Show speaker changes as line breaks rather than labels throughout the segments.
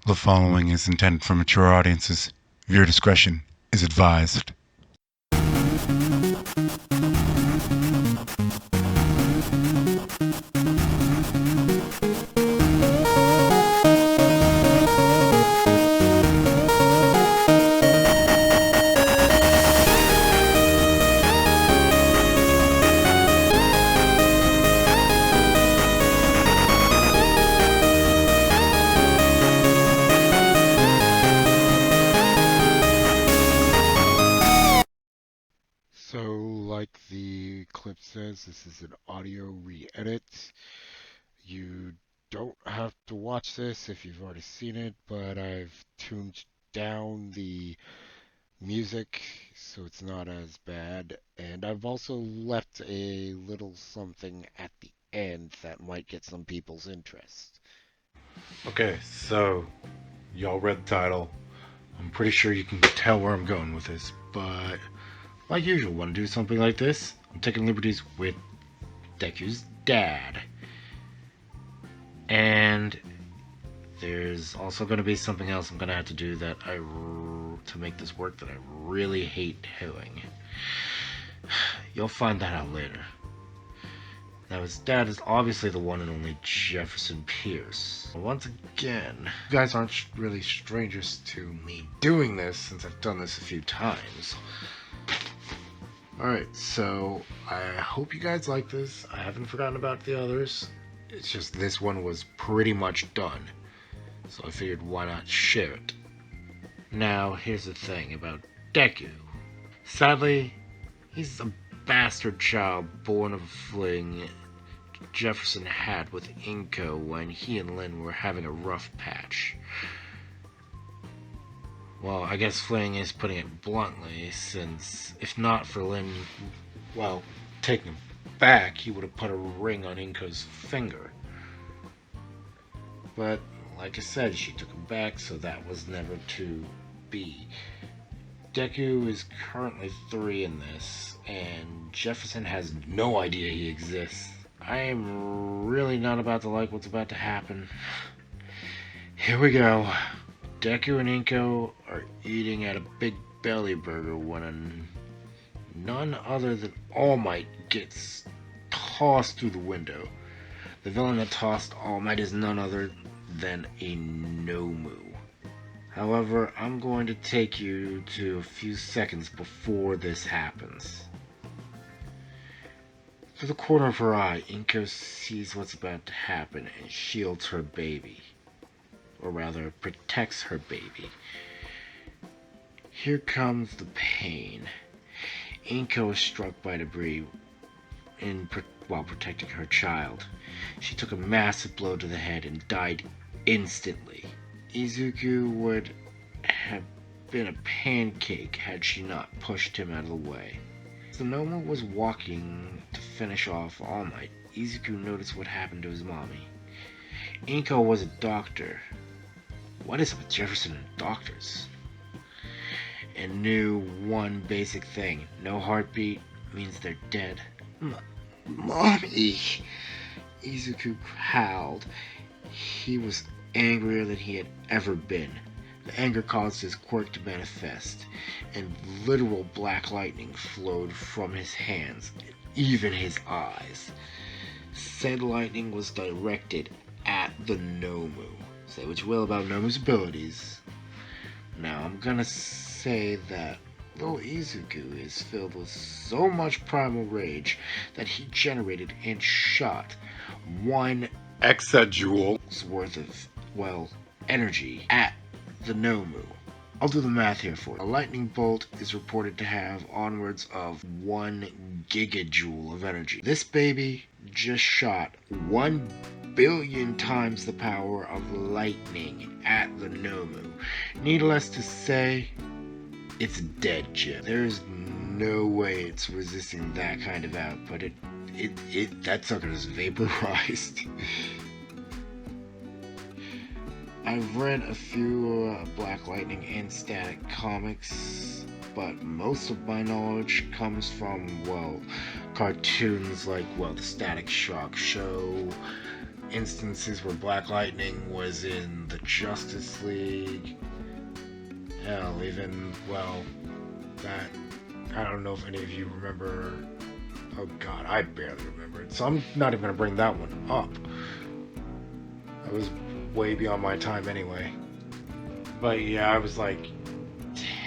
The following is intended for mature audiences. Viewer discretion is advised.
So, like the clip says, this is an audio re-edit. You don't have to watch this if you've already seen it, but I've tuned down the music so it's not as bad. And I've also left a little something at the end that might get some people's interest.
Okay, so y'all read the title. I'm pretty sure you can tell where I'm going with this, but like usual, want to do something like this? I'm taking liberties with Deku's dad. And there's also going to be something else I'm going to have to do to make this work that I really hate doing. You'll find that out later. Now, his dad is obviously the one and only Jefferson Pierce. Once again, you guys aren't really strangers to me doing this since I've done this a few times. Alright, so I hope you guys like this. I haven't forgotten about the others. It's just this one was pretty much done. So I figured why not share it. Now, here's the thing about Deku. Sadly, he's a bastard child born of a fling Jefferson had with Inko when he and Lin were having a rough patch. Well, I guess fling is putting it bluntly, since if not for Lin, well, taking him back, he would have put a ring on Inko's finger. But, like I said, she took him back, so that was never to be. Deku is currently 3 in this, and Jefferson has no idea he exists. I am really not about to like what's about to happen. Here we go. Deku and Inko are eating at a Big Belly Burger when none other than All Might gets tossed through the window. The villain that tossed All Might is none other than a Nomu. However, I'm going to take you to a few seconds before this happens. Through the corner of her eye, Inko sees what's about to happen and shields her baby. Or rather, protects her baby. Here comes the pain. Inko is struck by debris while protecting her child. She took a massive blow to the head and died instantly. Izuku would have been a pancake had she not pushed him out of the way. As the Nomu was walking to finish off All Might, Izuku noticed what happened to his mommy. Inko was a doctor. What is it with Jefferson and doctors? And knew one basic thing. No heartbeat means they're dead. Mommy! Izuku howled. He was angrier than he had ever been. The anger caused his quirk to manifest, and literal black lightning flowed from his hands, and even his eyes. Said lightning was directed at the Nomu. Say what you will about Nomu's abilities. Now, I'm gonna say that little Izuku is filled with so much primal rage that he generated and shot 1 exajoule worth of, energy at the Nomu. I'll do the math here for you. A lightning bolt is reported to have onwards of 1 gigajoule of energy. This baby just shot 1 billion times the power of lightning at the Nomu. Needless to say, it's dead, Jim. There's no way it's resisting that kind of output. That sucker is vaporized. I've read a few Black Lightning and Static comics, but most of my knowledge comes from, cartoons like, the Static Shock Show, instances where Black Lightning was in the Justice League. Hell, even, well, that, I don't know if any of you remember, oh god, I barely remember it, so I'm not even going to bring that one up. That was way beyond my time anyway. But yeah, I was like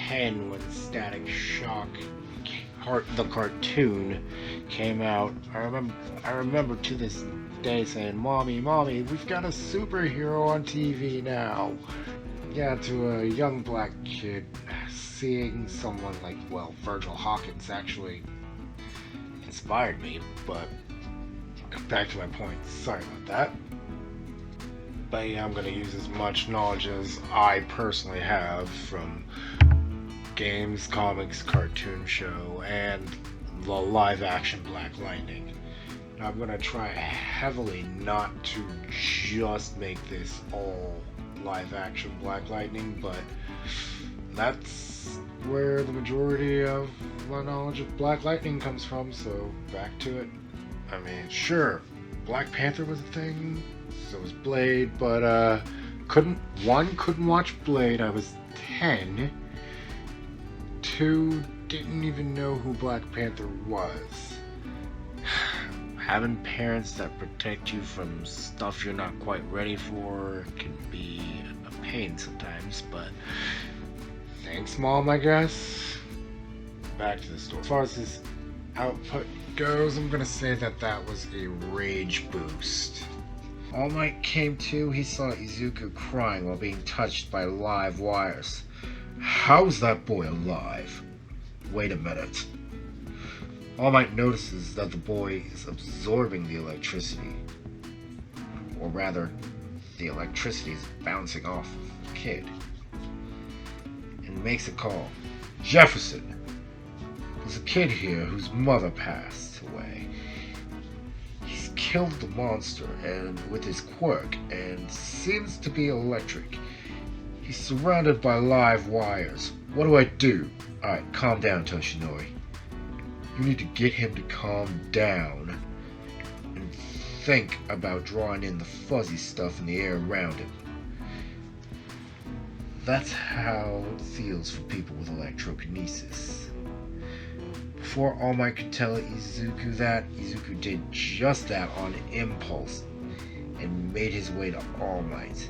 10 when Static Shock, the cartoon, came out. I remember to this day saying, Mommy, we've got a superhero on TV now. Yeah, to a young black kid, seeing someone like, well, Virgil Hawkins actually inspired me, but back to my point, sorry about that. But yeah, I'm going to use as much knowledge as I personally have from games, comics, cartoon show, and the live-action Black Lightning. And I'm going to try heavily not to just make this all live-action Black Lightning, but that's where the majority of my knowledge of Black Lightning comes from, so back to it. I mean, sure, Black Panther was a thing, so was Blade, but couldn't watch Blade. I was 10. 2, didn't even know who Black Panther was. Having parents that protect you from stuff you're not quite ready for can be a pain sometimes, but thanks, Mom, I guess. Back to the story. As far as this output goes, I'm gonna say that was a rage boost. All Might came to, he saw Izuku crying while being touched by live wires. How's that boy alive? Wait a minute. All Might notices that the boy is absorbing the electricity. Or rather, the electricity is bouncing off of the kid. And makes a call. Jefferson! There's a kid here whose mother passed away. He's killed the monster and with his quirk and seems to be electric. He's surrounded by live wires. What do I do? Alright, calm down, Toshinori. You need to get him to calm down and think about drawing in the fuzzy stuff in the air around him. That's how it feels for people with electrokinesis. Before All Might could tell Izuku that, Izuku did just that on impulse and made his way to All Might.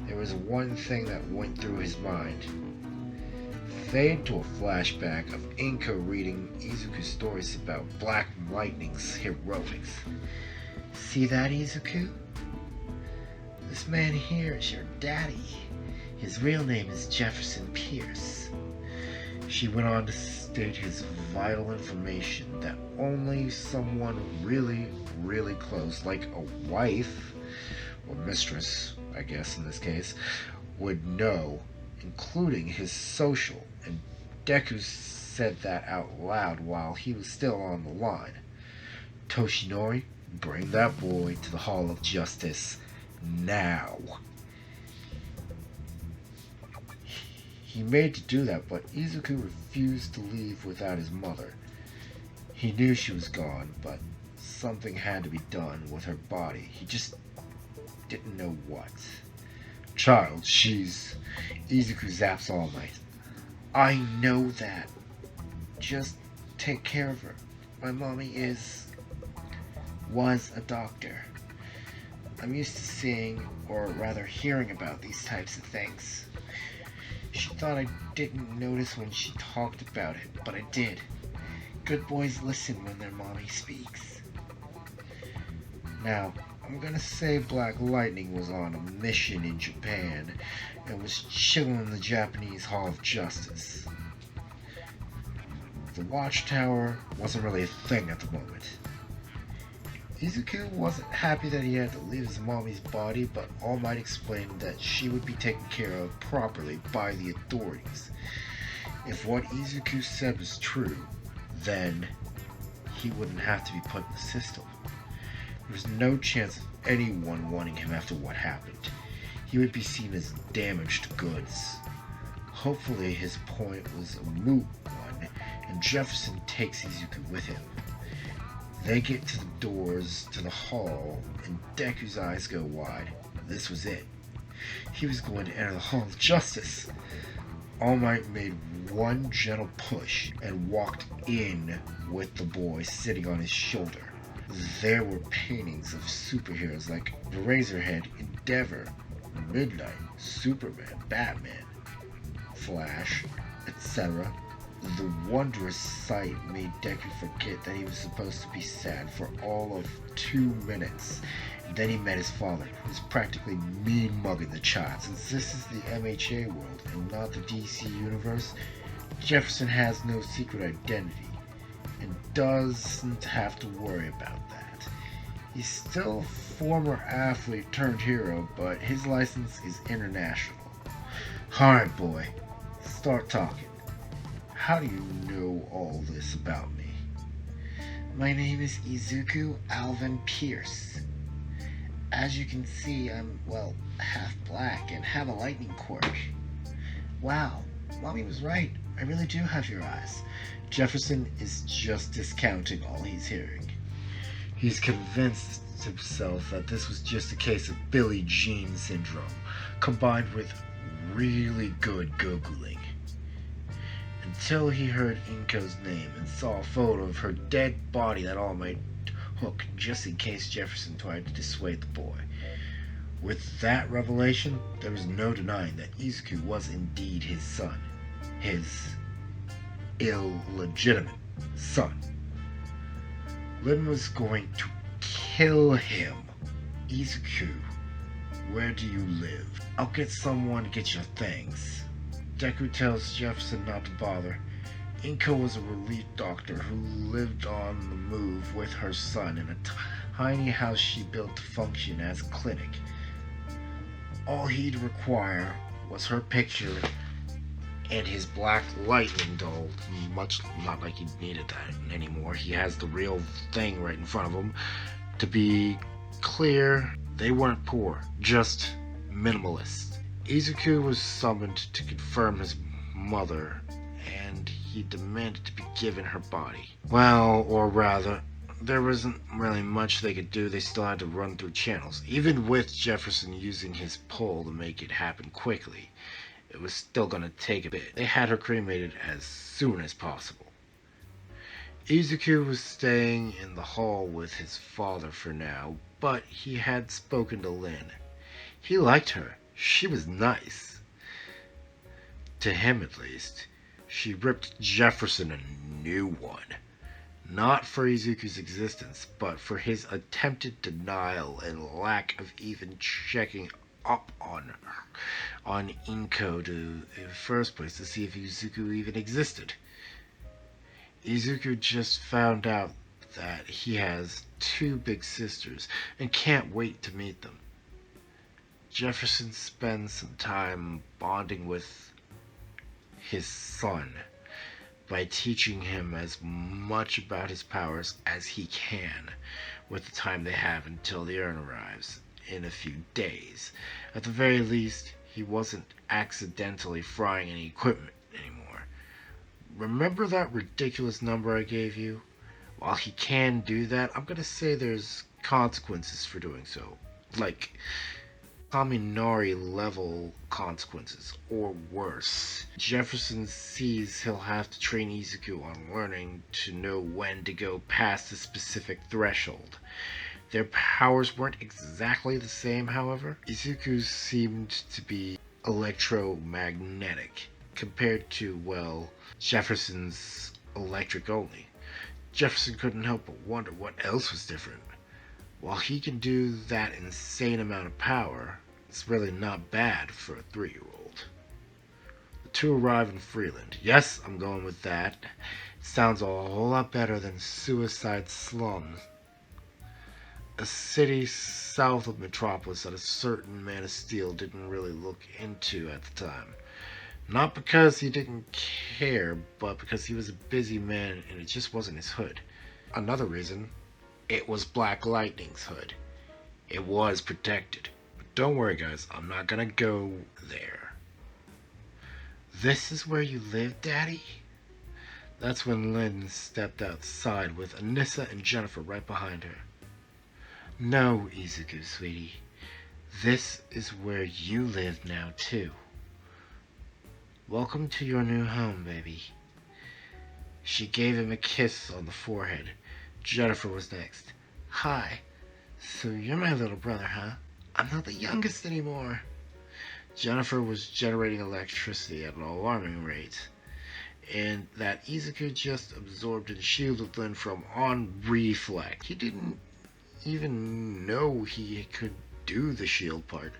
There was one thing that went through his mind. Fade to a flashback of Inka reading Izuku's stories about Black Lightning's heroics. See that, Izuku? This man here is your daddy. His real name is Jefferson Pierce. She went on to state his vital information that only someone really, really close, like a wife, or mistress, I guess in this case, would know, including his social, and Deku said that out loud while he was still on the line. Toshinori, bring that boy to the Hall of Justice now. He made to do that, but Izuku refused to leave without his mother. He knew she was gone, but something had to be done with her body. He just didn't know what. Child, she's... Izuku zaps All Might. I know that. Just take care of her. My mommy was a doctor. I'm used to seeing, or rather hearing about these types of things. She thought I didn't notice when she talked about it, but I did. Good boys listen when their mommy speaks. Now, I'm gonna say Black Lightning was on a mission in Japan and was chilling in the Japanese Hall of Justice. The Watchtower wasn't really a thing at the moment. Izuku wasn't happy that he had to leave his mommy's body, but All Might explained that she would be taken care of properly by the authorities. If what Izuku said was true, then he wouldn't have to be put in the system. There was no chance of anyone wanting him after what happened. He would be seen as damaged goods. Hopefully his point was a moot one, and Jefferson takes Izuku with him. They get to the doors to the hall, and Deku's eyes go wide. This was it. He was going to enter the Hall of Justice. All Might made one gentle push and walked in with the boy sitting on his shoulder. There were paintings of superheroes like Razorhead, Endeavor, Midnight, Superman, Batman, Flash, etc. The wondrous sight made Deku forget that he was supposed to be sad for all of 2 minutes. Then he met his father, who was practically mean-mugging the child. Since this is the MHA world and not the DC universe, Jefferson has no secret identity and doesn't have to worry about that. He's still a former athlete turned hero, but his license is international. Alright, boy, start talking. How do you know all this about me? My name is Izuku Alvin Pierce. As you can see, I'm, well, half black and have a lightning quirk. Wow, Mommy was right. I really do have your eyes. Jefferson is just discounting all he's hearing. He's convinced himself that this was just a case of Billie Jean syndrome, combined with really good Googling. Until he heard Inko's name and saw a photo of her dead body that All Might took just in case Jefferson tried to dissuade the boy. With that revelation, there was no denying that Izuku was indeed his son. His illegitimate son. Lin was going to kill him. Izuku, where do you live? I'll get someone to get your things. Deku tells Jefferson not to bother. Inko was a relief doctor who lived on the move with her son in a tiny house she built to function as a clinic. All he'd require was her picture and his black lightning doll. Much not like he needed that anymore. He has the real thing right in front of him. To be clear, they weren't poor, just minimalist. Izuku was summoned to confirm his mother, and he demanded to be given her body. Well, or rather, there wasn't really much they could do. They still had to run through channels. Even with Jefferson using his pull to make it happen quickly, it was still going to take a bit. They had her cremated as soon as possible. Izuku was staying in the hall with his father for now, but he had spoken to Lin. He liked her. She was nice. To him, at least. She ripped Jefferson a new one. Not for Izuku's existence, but for his attempted denial and lack of even checking up on her, on Inko in the first place to see if Izuku even existed. Izuku just found out that he has 2 big sisters and can't wait to meet them. Jefferson spends some time bonding with his son by teaching him as much about his powers as he can with the time they have until the urn arrives in a few days. At the very least, he wasn't accidentally frying any equipment anymore. Remember that ridiculous number I gave you? While he can do that, I'm gonna say there's consequences for doing so. Like Kaminari level consequences, or worse. Jefferson sees he'll have to train Izuku on learning to know when to go past a specific threshold. Their powers weren't exactly the same, however. Izuku's seemed to be electromagnetic, compared to, well, Jefferson's electric only. Jefferson couldn't help but wonder what else was different. While he can do that insane amount of power, it's really not bad for a 3-year-old. The 2 arrive in Freeland. Yes, I'm going with that. Sounds a whole lot better than Suicide Slums, a city south of Metropolis that a certain Man of Steel didn't really look into at the time. Not because he didn't care, but because he was a busy man and it just wasn't his hood. Another reason, it was Black Lightning's hood. It was protected. But don't worry, guys, I'm not gonna go there. This is where you live, Daddy? That's when Lynn stepped outside with Anissa and Jennifer right behind her. No, Izuku, sweetie. This is where you live now, too. Welcome to your new home, baby. She gave him a kiss on the forehead. Jennifer was next. Hi. So you're my little brother, huh? I'm not the youngest anymore. Jennifer was generating electricity at an alarming rate, and that Izuku just absorbed and shielded Lin from on reflex. He didn't even know he could do the shield part.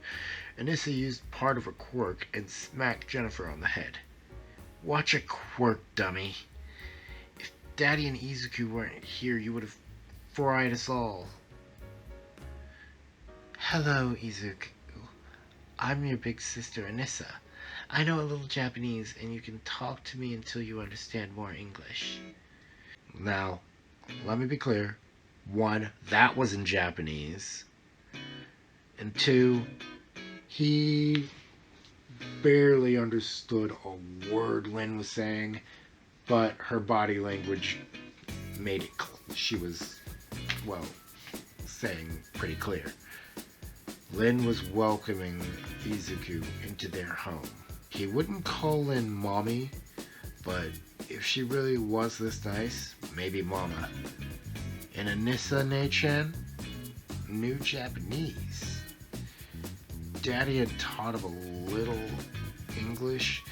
Anissa used part of her quirk and smacked Jennifer on the head. Watch a quirk, dummy. If Daddy and Izuku weren't here, you would have fried us all. Hello, Izuku. I'm your big sister, Anissa. I know a little Japanese, and you can talk to me until you understand more English. Now, let me be clear. One, that was in Japanese. And two, he barely understood a word Lynn was saying, but her body language made it she was, well, saying pretty clear. Lynn was welcoming Izuku into their home. He wouldn't call Lynn mommy, but if she really was this nice, maybe mama. And Anissa Ne-chan knew Japanese. Daddy had taught him a little English,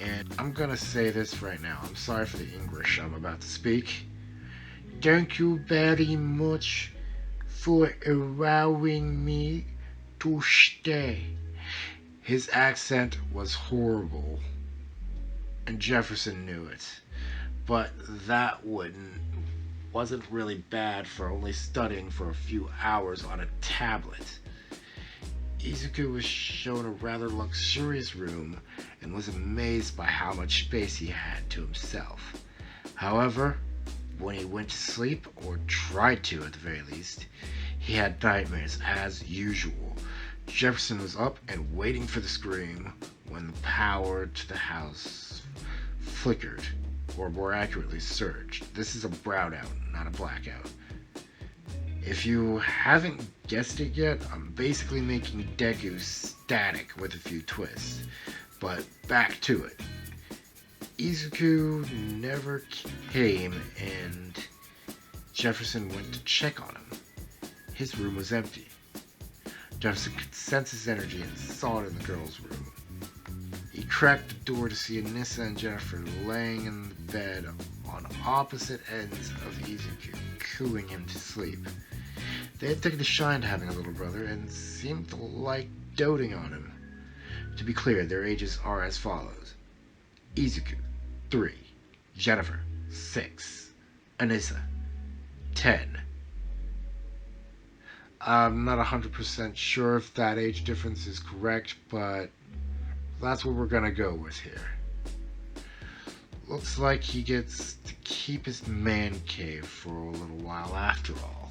and I'm gonna say this right now. I'm sorry for the English I'm about to speak. Thank you very much for allowing me to stay. His accent was horrible, and Jefferson knew it. But that wasn't really bad for only studying for a few hours on a tablet. Izuku was shown a rather luxurious room and was amazed by how much space he had to himself. However, when he went to sleep, or tried to at the very least, he had nightmares as usual. Jefferson was up and waiting for the scream when the power to the house flickered, or more accurately surged. This is a brownout, not a blackout. If you haven't guessed it yet, I'm basically making Deku static with a few twists. But back to it. Izuku never came, and Jefferson went to check on him. His room was empty. Jefferson could sense his energy and saw it in the girl's room. He cracked the door to see Anissa and Jennifer laying in the bed on opposite ends of Izuku, cooing him to sleep. They had taken a shine to having a little brother and seemed to like doting on him. To be clear, their ages are as follows. Izuku, 3. Jennifer, 6. Anissa, 10. I'm not 100% sure if that age difference is correct, but that's what we're gonna go with here. Looks like he gets to keep his man cave for a little while after all.